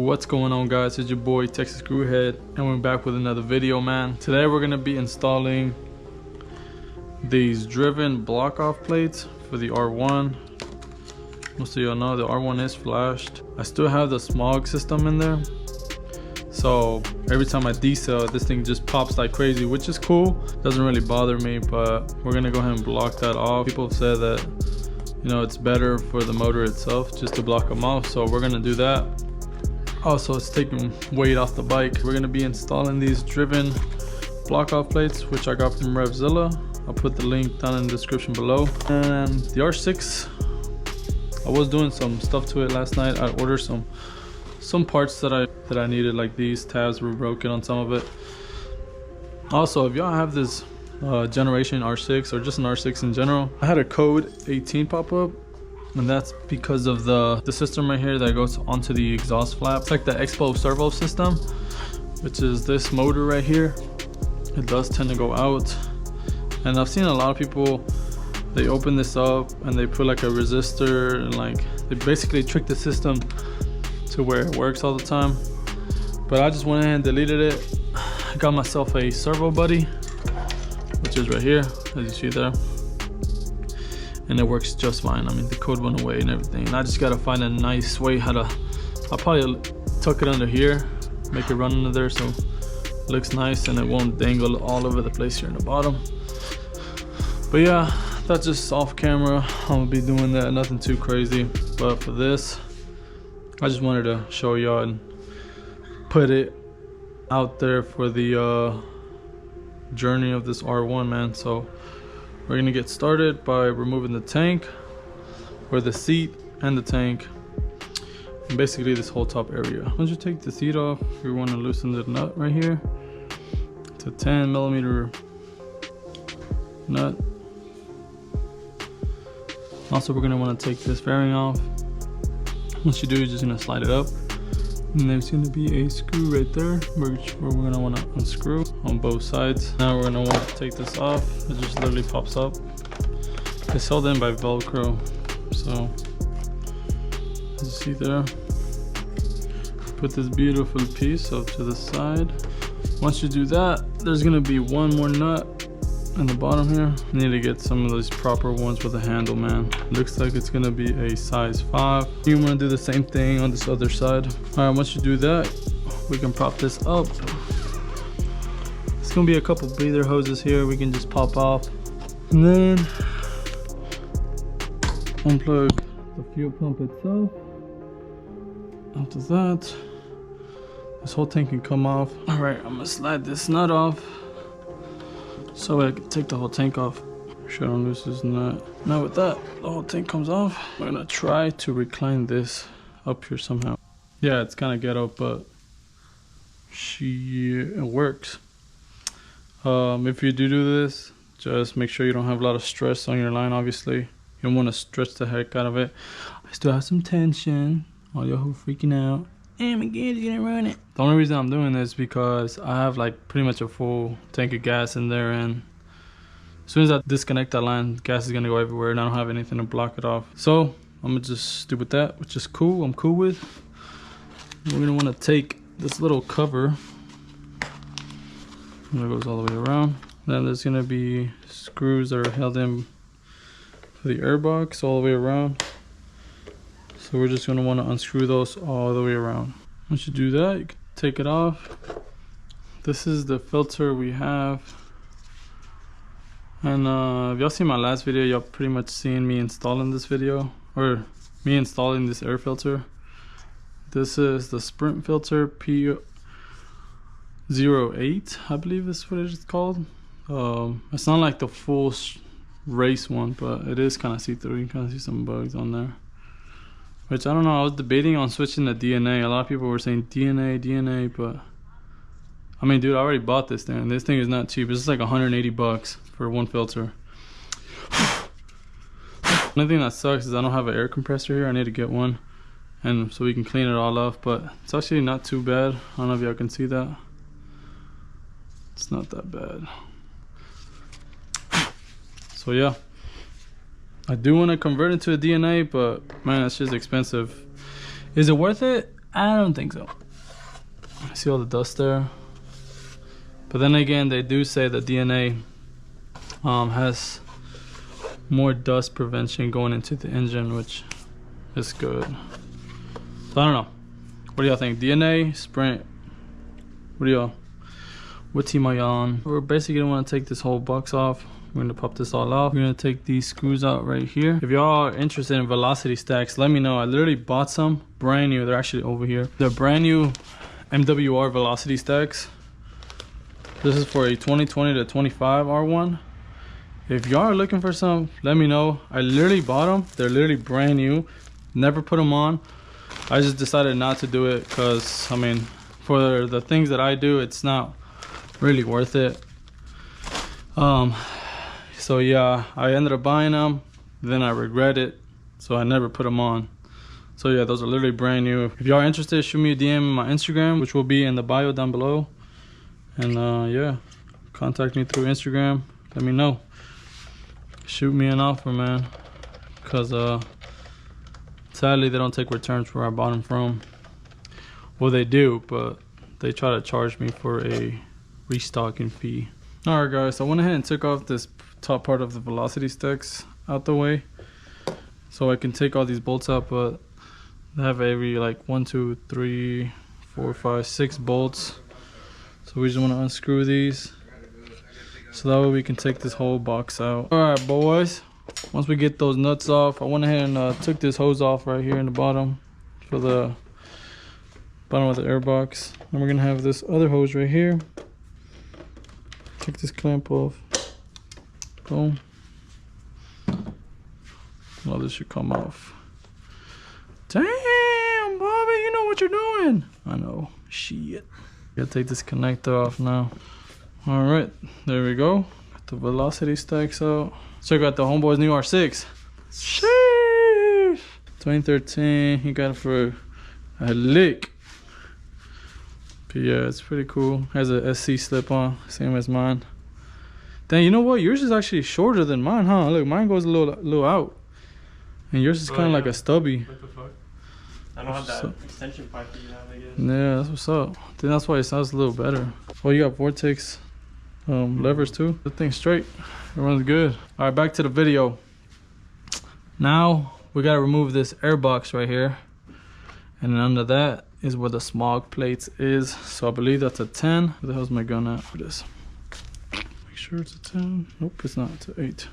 What's going on, guys? It's your boy Texas Screwhead, and we're back with another video, man. Today we're gonna be installing these driven block off plates for the R1. Most of y'all know the R1 is flashed. I still have the smog system in there, so every time I decel, this thing just pops like crazy, which is cool. Doesn't really bother me, but we're gonna go ahead and block that off. People have said that, you know, it's better for the motor itself just to block them off, so we're gonna do that. Also, it's taking weight off the bike. We're gonna be installing these driven block off plates, which I got from Revzilla. I'll put the link down in the description below. And the R6, I was doing some stuff to it last night. I ordered some parts that I needed, like these tabs were broken on some of it. Also, if y'all have this generation R6 or just an R6 in general, I had a code 18 pop up, and that's because of the system right here that goes onto the exhaust flap. It's like the Expo servo system, which is this motor right here. It does tend to go out, and I've seen a lot of people, they open this up and they put like a resistor, and like they basically trick the system to where it works all the time. But I just went ahead and deleted it. I got myself a servo buddy, which is right here, as you see there, and it works just fine. I mean, the code went away and everything, and I just gotta find a nice way how to, I'll probably tuck it under here, make it run under there so it looks nice and it won't dangle all over the place here in the bottom. But yeah, that's just off camera. I'm gonna be doing that, nothing too crazy. But for this, I just wanted to show y'all and put it out there for the journey of this R1, man. So we're gonna get started by removing the tank, or the seat and the tank, and basically this whole top area. Once you take the seat off, you want to loosen the nut right here. It's a 10mm nut. Also, we're gonna want to take this fairing off. Once you do, you're just gonna slide it up, and there's gonna be a screw right there, which we're gonna want to unscrew on both sides. Now we're gonna want to take this off. It just literally pops up. It's held in by Velcro, so as you see there, put this beautiful piece up to the side. Once you do that, there's gonna be one more nut in the bottom here. I need to get some of those proper ones with a handle, man. Looks like it's gonna be a size 5. You want to do the same thing on this other side. All right, once you do that, we can prop this up. It's gonna be a couple breather hoses here we can just pop off, and then unplug the fuel pump itself. After that, this whole thing can come off. All right, I'm gonna slide this nut off so I can take the whole tank off. Sure, don't lose this nut. Now with that, the whole tank comes off. We're gonna try to recline this up here somehow. Yeah, it's kind of ghetto, but it works. If you do this, just make sure you don't have a lot of stress on your line. Obviously, you don't want to stretch the heck out of it. I still have some tension. All y'all who freaking out, oh my god, you're gonna ruin it. The only reason I'm doing this is because I have like pretty much a full tank of gas in there, and as soon as I disconnect that line, gas is gonna go everywhere, and I don't have anything to block it off. So I'm gonna just do with that, which is cool. I'm cool with. We're gonna want to take this little cover, and it goes all the way around. Then there's gonna be screws that are held in for the airbox all the way around. So we're just gonna want to unscrew those all the way around. Once you do that, you can take it off. This is the filter we have. And if y'all seen my last video, y'all pretty much seen me installing this video, or me installing this air filter. This is the Sprint filter P08, I believe is what it's called. It's not like the full race one, but it is kind of see-through. You can kind of see some bugs on there. Which, I don't know, I was debating on switching to DNA. A lot of people were saying DNA, but I mean, dude, I already bought this thing. This thing is not cheap. It's like 180 bucks for one filter. Only thing that sucks is I don't have an air compressor here. I need to get one, and so we can clean it all off. But it's actually not too bad. I don't know if y'all can see that. It's not that bad. So yeah, I do want to convert it to a DNA, but man, it's just expensive. Is it worth it? I don't think so. See all the dust there? But then again, they do say that DNA has more dust prevention going into the engine, which is good. So I don't know. What do y'all think? DNA, Sprint? What team are y'all on? We're basically gonna want to take this whole box off. We're gonna pop this all off. We're gonna take these screws out right here. If y'all are interested in velocity stacks, let me know. I literally bought some brand new. They're actually over here. They're brand new MWR velocity stacks. This is for a 2020 to 25 R1. If y'all are looking for some, let me know. I literally bought them. They're literally brand new. Never put them on. I just decided not to do it because, I mean, for the things that I do, it's not really worth it. So yeah, I ended up buying them, then I regret it, so I never put them on. So yeah, those are literally brand new. If y'all are interested, shoot me a DM on my Instagram, which will be in the bio down below. And yeah, contact me through Instagram. Let me know. Shoot me an offer, man, because sadly they don't take returns where I bought them from. Well, they do, but they try to charge me for a restocking fee. All right guys, so I went ahead and took off this top part of the velocity sticks out the way so I can take all these bolts out, but they have every like 1, 2, 3, 4, 5, 6 bolts. So we just want to unscrew these so that way we can take this whole box out. All right boys, once we get those nuts off, I went ahead and took this hose off right here in the bottom for the bottom of the airbox, and we're gonna have this other hose right here. Take this clamp off. Boom. Now this should come off. Damn, Bobby, you know what you're doing. I know. Shit. Gotta take this connector off now. All right, there we go. Got the velocity stacks out. Check out the homeboy's new R6. Sheesh. 2013. He got it for a lick. But yeah, it's pretty cool. Has a SC slip on, same as mine. Dang, you know what? Yours is actually shorter than mine, huh? Look, mine goes a little out, and yours is kind of like a stubby. What the fuck? I don't have that extension pipe that you have, I guess. Yeah, that's what's up. I think that's why it sounds a little better. Oh, you got Vortex levers too. The thing's straight. It runs good. All right, back to the video. Now we gotta remove this airbox right here, and then under that is where the smog plates is. So I believe that's a 10. Where the hell's my gun at for this? Make sure it's a 10. Nope, it's not. It's an 8.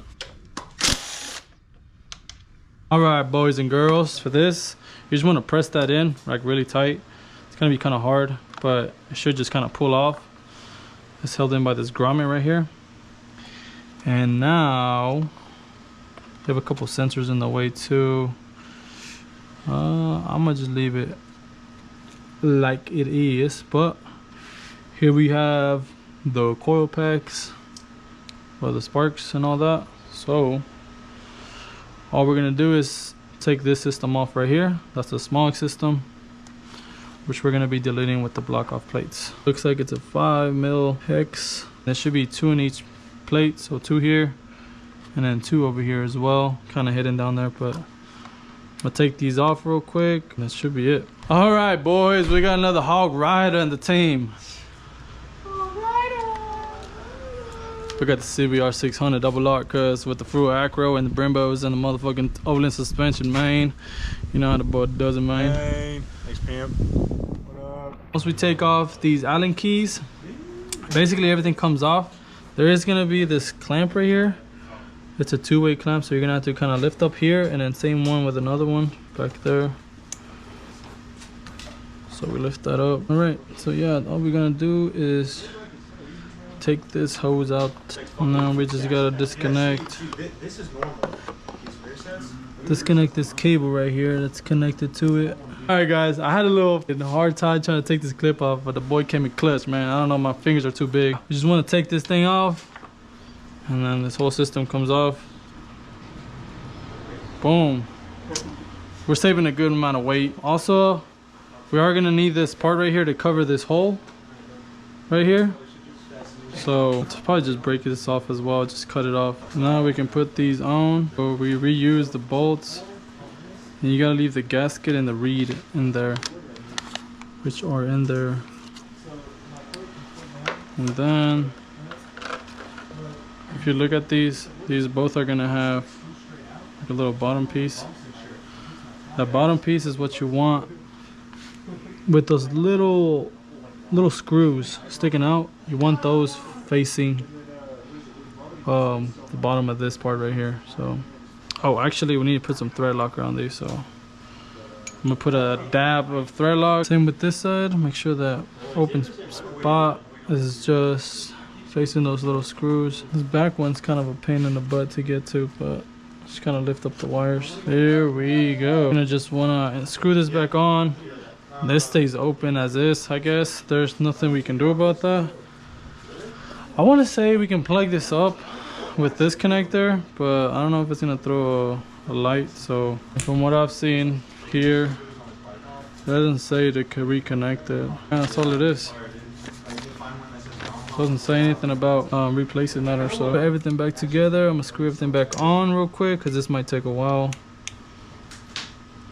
All right, boys and girls, for this, you just want to press that in like really tight. It's gonna be kind of hard, but it should just kind of pull off. It's held in by this grommet right here. And now you have a couple sensors in the way too. I'm gonna just leave it like it is, but here we have the coil packs for the sparks and all that. So all we're gonna do is take this system off right here. That's the smog system, which we're gonna be deleting with the block off plates. Looks like it's a 5mm hex. There should be 2 in each plate, so 2 here and then 2 over here as well, kind of hidden down there, but I'll take these off real quick. That should be it. All right, boys, we got another hog rider in the team. We got the CBR 600 double arc cuz with the Fruit Acro and the Brimbos and the motherfucking Olin suspension, man. You know how the boy does it, man. Hey, thanks, pimp. What up? Once we take off these Allen keys, basically everything comes off. There is gonna be this clamp right here. It's a 2-way clamp, so you're gonna have to kind of lift up here, and then same one with another one back there. So we lift that up. All right, so yeah, all we're gonna do is take this hose out. And now we just gotta disconnect. Disconnect this cable right here that's connected to it. All right, guys, I had a little hard time trying to take this clip off, but the boy came in clutch, man. I don't know, my fingers are too big. You just want to take this thing off, and then this whole system comes off. Boom. We're saving a good amount of weight. Also, we are gonna need this part right here to cover this hole right here. So let's probably just break this off as well, just cut it off. Now we can put these on. So we reuse the bolts. And you gotta leave the gasket and the reed in there. which are in there. And then if you look at these both are gonna have like a little bottom piece. That bottom piece is what you want with those little screws sticking out. You want those facing the bottom of this part right here. So, oh, actually we need to put some thread locker on these, so I'm gonna put a dab of thread lock. Same with this side. Make sure that open spot is just facing those little screws. This back one's kind of a pain in the butt to get to, but just kind of lift up the wires. There we go. I'm gonna just wanna screw this back on. This stays open as is, I guess. There's nothing we can do about that. I want to say we can plug this up with this connector, but I don't know if it's gonna throw a light. So from what I've seen here, it doesn't say to reconnect it. That's all it is. Doesn't say anything about replacing that or so. Put everything back together. I'm gonna screw everything back on real quick because this might take a while.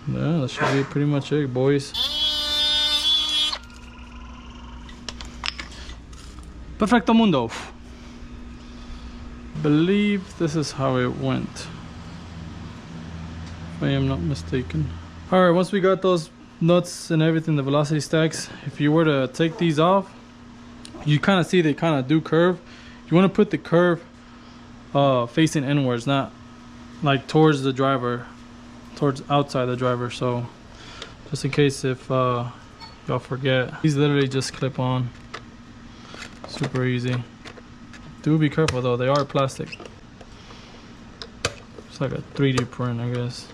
Yeah, that should be pretty much it, boys. Perfecto mundo. I believe this is how it went, if I am not mistaken. All right, once we got those nuts and everything, the velocity stacks, if you were to take these off, you kind of see they kind of do curve. You want to put the curve facing inwards, not like towards the driver, towards outside the driver. So just in case if y'all forget, these literally just clip on. Super easy. Do be careful though, they are plastic. It's like a 3D print, I guess.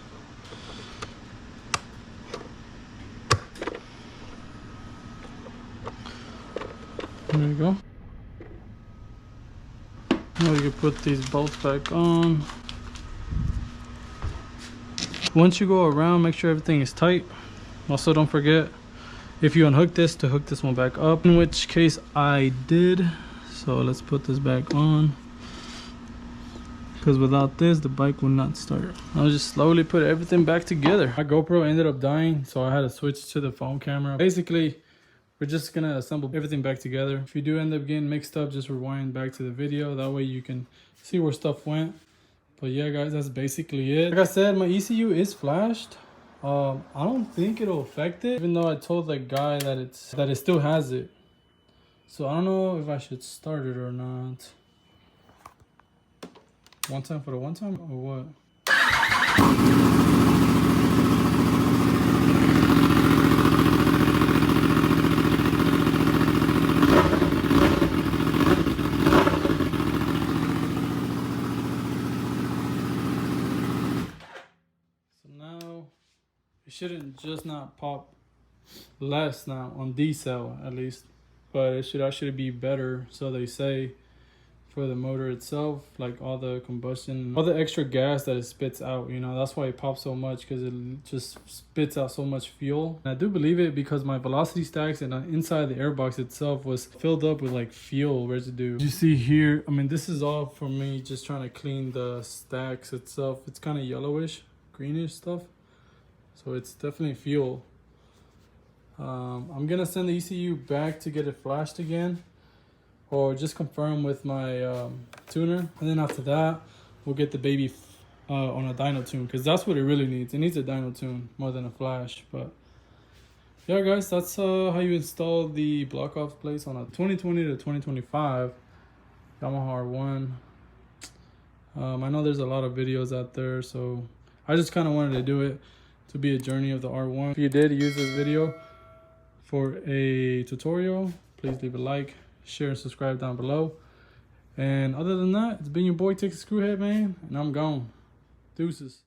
There you go. Now you can put these bolts back on. Once you go around, make sure everything is tight. Also, don't forget, if you unhook this, to hook this one back up, in which case I did. So let's put this back on, because without this the bike will not start. I'll just slowly put everything back together. My GoPro ended up dying, so I had to switch to the phone camera. Basically, we're just gonna assemble everything back together. If you do end up getting mixed up, just rewind back to the video. That way you can see where stuff went. But yeah, guys, that's basically it. Like I said, my ECU is flashed. I don't think it'll affect it, even though I told the guy that it still has it. So I don't know if I should start it or not. One time for the one time or what? It shouldn't just not pop less now on D-cell at least, but it should actually be better, so they say, for the motor itself, like all the combustion, all the extra gas that it spits out, you know, that's why it pops so much, because it just spits out so much fuel. And I do believe it because my velocity stacks and inside the airbox itself was filled up with like fuel residue. You see here, I mean, this is all from me just trying to clean the stacks itself. It's kind of yellowish, greenish stuff. So it's definitely fuel. I'm gonna send the ECU back to get it flashed again, or just confirm with my tuner, and then after that we'll get the baby on a dyno tune, because that's what it really needs. It needs a dyno tune more than a flash. But yeah, guys, that's how you install the block off plates on a 2020 to 2025 Yamaha R1. I know there's a lot of videos out there, so I just kind of wanted to do it to be a journey of the R1. If you did use this video for a tutorial, please leave a like, share, and subscribe down below. And other than that, it's been your boy Texas Screwhead, man, and I'm gone. Deuces.